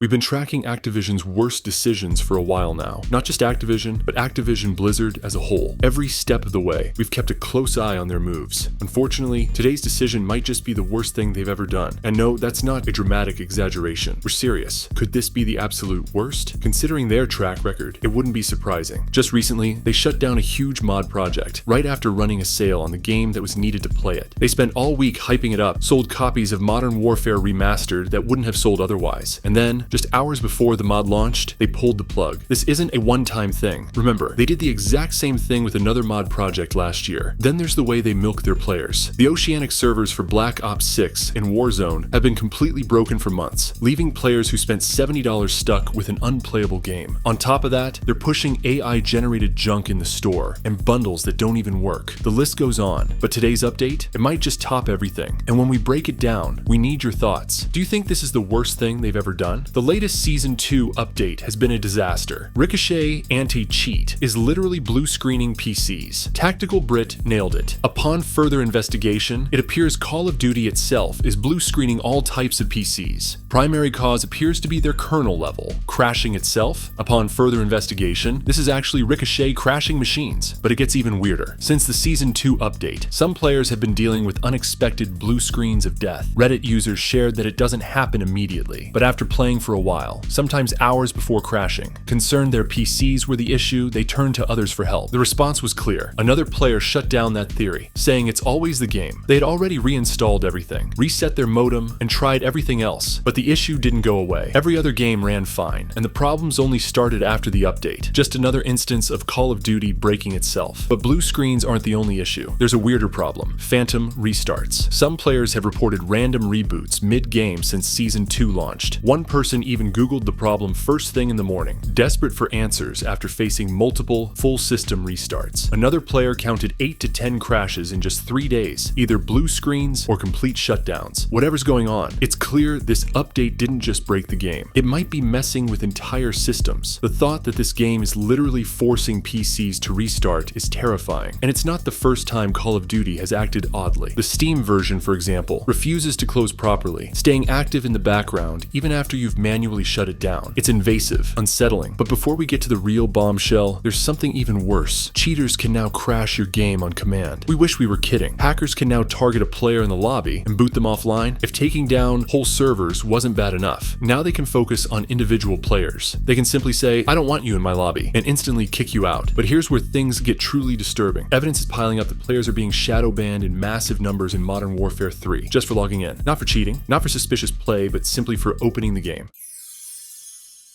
We've been tracking Activision's worst decisions for a while now. Not just Activision, but Activision Blizzard as a whole. Every step of the way, we've kept a close eye on their moves. Unfortunately, today's decision might just be the worst thing they've ever done. And no, that's not a dramatic exaggeration. We're serious. Could this be the absolute worst? Considering their track record, it wouldn't be surprising. Just recently, they shut down a huge mod project, right after running a sale on the game that was needed to play it. They spent all week hyping it up, sold copies of Modern Warfare Remastered that wouldn't have sold otherwise. And then, just hours before the mod launched, they pulled the plug. This isn't a one-time thing. Remember, they did the exact same thing with another mod project last year. Then there's the way they milk their players. The Oceanic servers for Black Ops 6 and Warzone have been completely broken for months, leaving players who spent $70 stuck with an unplayable game. On top of that, they're pushing AI-generated junk in the store and bundles that don't even work. The list goes on, but today's update, it might just top everything. And when we break it down, we need your thoughts. Do you think this is the worst thing they've ever done? The latest Season 2 update has been a disaster. Ricochet Anti-Cheat is literally blue screening PCs. Tactical Brit nailed it. Upon further investigation, it appears Call of Duty itself is blue screening all types of PCs. Primary cause appears to be their kernel level. Crashing itself? Upon further investigation, this is actually Ricochet crashing machines. But it gets even weirder. Since the Season 2 update, some players have been dealing with unexpected blue screens of death. Reddit users shared that it doesn't happen immediately, but after playing for a while, sometimes hours before crashing. Concerned their PCs were the issue, they turned to others for help. The response was clear. Another player shut down that theory, saying it's always the game. They had already reinstalled everything, reset their modem, and tried everything else, but the issue didn't go away. Every other game ran fine, and the problems only started after the update. Just another instance of Call of Duty breaking itself. But blue screens aren't the only issue. There's a weirder problem: phantom restarts. Some players have reported random reboots mid-game since Season 2 launched. One person even Googled the problem first thing in the morning, desperate for answers after facing multiple full system restarts. Another player counted 8 to 10 crashes in just 3 days, either blue screens or complete shutdowns. Whatever's going on, it's clear this update didn't just break the game. It might be messing with entire systems. The thought that this game is literally forcing PCs to restart is terrifying, and it's not the first time Call of Duty has acted oddly. The Steam version, for example, refuses to close properly, staying active in the background even after you've manually shut it down. It's invasive, unsettling. But before we get to the real bombshell, there's something even worse. Cheaters can now crash your game on command. We wish we were kidding. Hackers can now target a player in the lobby and boot them offline. If taking down whole servers wasn't bad enough, now they can focus on individual players. They can simply say, "I don't want you in my lobby," and instantly kick you out. But here's where things get truly disturbing. Evidence is piling up that players are being shadow banned in massive numbers in Modern Warfare 3, just for logging in. Not for cheating, not for suspicious play, but simply for opening the game.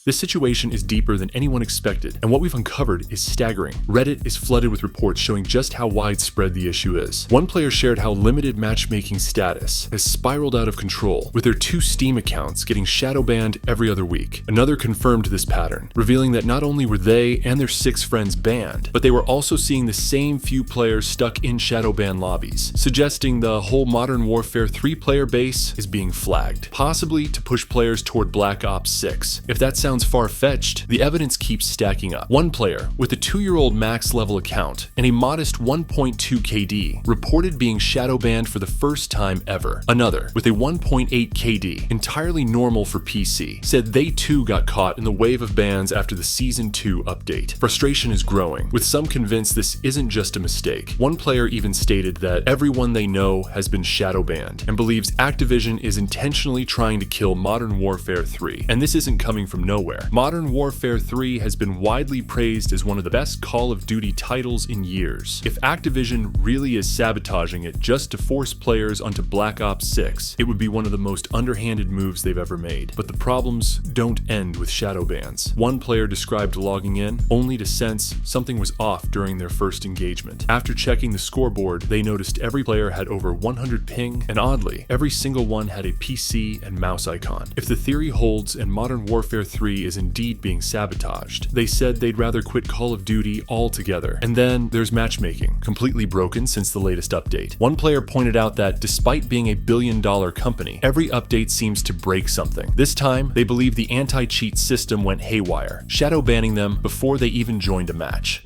This situation is deeper than anyone expected, and what we've uncovered is staggering. Reddit is flooded with reports showing just how widespread the issue is. One player shared how limited matchmaking status has spiraled out of control, with their 2 Steam accounts getting shadow banned every other week. Another confirmed this pattern, revealing that not only were they and their 6 friends banned, but they were also seeing the same few players stuck in shadow ban lobbies, suggesting the whole Modern Warfare 3 player base is being flagged, possibly to push players toward Black Ops 6. If that sounds far-fetched, the evidence keeps stacking up. One player, with a 2-year-old max level account and a modest 1.2 KD, reported being shadow banned for the first time ever. Another, with a 1.8 KD, entirely normal for PC, said they too got caught in the wave of bans after the Season 2 update. Frustration is growing, with some convinced this isn't just a mistake. One player even stated that everyone they know has been shadow banned, and believes Activision is intentionally trying to kill Modern Warfare 3. And this isn't coming from nowhere. Modern Warfare 3 has been widely praised as one of the best Call of Duty titles in years. If Activision really is sabotaging it just to force players onto Black Ops 6, it would be one of the most underhanded moves they've ever made. But the problems don't end with shadow bans. One player described logging in only to sense something was off during their first engagement. After checking the scoreboard, they noticed every player had over 100 ping, and oddly, every single one had a PC and mouse icon. If the theory holds and Modern Warfare 3 is indeed being sabotaged, they said they'd rather quit Call of Duty altogether. And then there's matchmaking, completely broken since the latest update. One player pointed out that despite being a billion-dollar company, every update seems to break something. This time, they believe the anti-cheat system went haywire, shadow banning them before they even joined a match.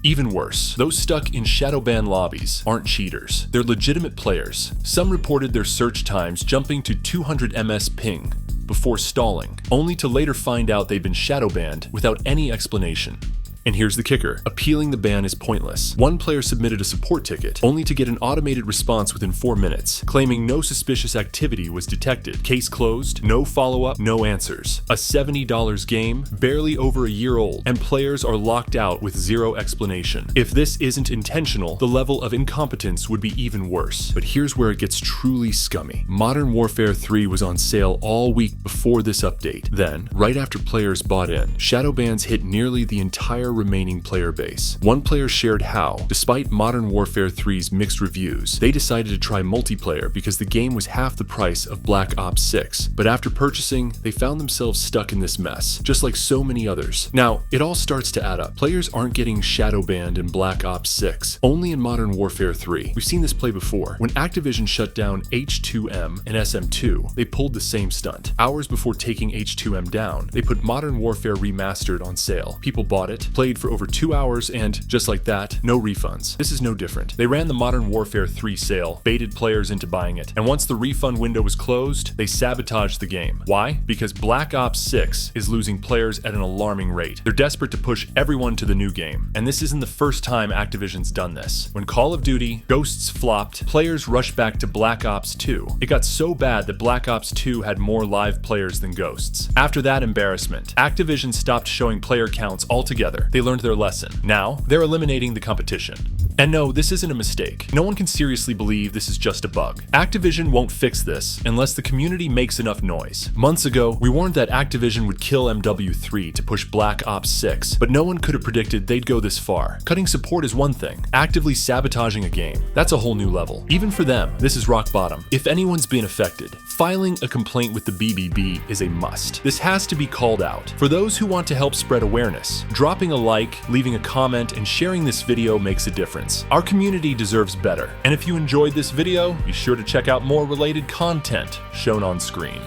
Even worse, those stuck in shadow ban lobbies aren't cheaters. They're legitimate players. Some reported their search times jumping to 200 ms ping, before stalling, only to later find out they'd been shadow banned without any explanation. And here's the kicker. Appealing the ban is pointless. One player submitted a support ticket, only to get an automated response within 4 minutes, claiming no suspicious activity was detected. Case closed, no follow-up, no answers. A $70 game, barely over a year old, and players are locked out with zero explanation. If this isn't intentional, the level of incompetence would be even worse. But here's where it gets truly scummy. Modern Warfare 3 was on sale all week before this update. Then, right after players bought in, shadow bans hit nearly the entire remaining player base. One player shared how, despite Modern Warfare 3's mixed reviews, they decided to try multiplayer because the game was half the price of Black Ops 6. But after purchasing, they found themselves stuck in this mess, just like so many others. Now, it all starts to add up. Players aren't getting shadow banned in Black Ops 6, only in Modern Warfare 3. We've seen this play before. When Activision shut down H2M and SM2, they pulled the same stunt. Hours before taking H2M down, they put Modern Warfare Remastered on sale. People bought it, played for over 2 hours, and just like that, no refunds. This is no different. They ran the Modern Warfare 3 sale, baited players into buying it, and once the refund window was closed, they sabotaged the game. Why? Because Black Ops 6 is losing players at an alarming rate. They're desperate to push everyone to the new game, and this isn't the first time Activision's done this. When Call of Duty Ghosts flopped, players rushed back to Black Ops 2. It got so bad that Black Ops 2 had more live players than Ghosts. After that embarrassment, Activision stopped showing player counts altogether. They learned their lesson. Now, they're eliminating the competition. And no, this isn't a mistake. No one can seriously believe this is just a bug. Activision won't fix this unless the community makes enough noise. Months ago, we warned that Activision would kill MW3 to push Black Ops 6, but no one could have predicted they'd go this far. Cutting support is one thing. Actively sabotaging a game, that's a whole new level. Even for them, this is rock bottom. If anyone's been affected, filing a complaint with the BBB is a must. This has to be called out. For those who want to help spread awareness, dropping a like, leaving a comment, and sharing this video makes a difference. Our community deserves better. And if you enjoyed this video, be sure to check out more related content shown on screen.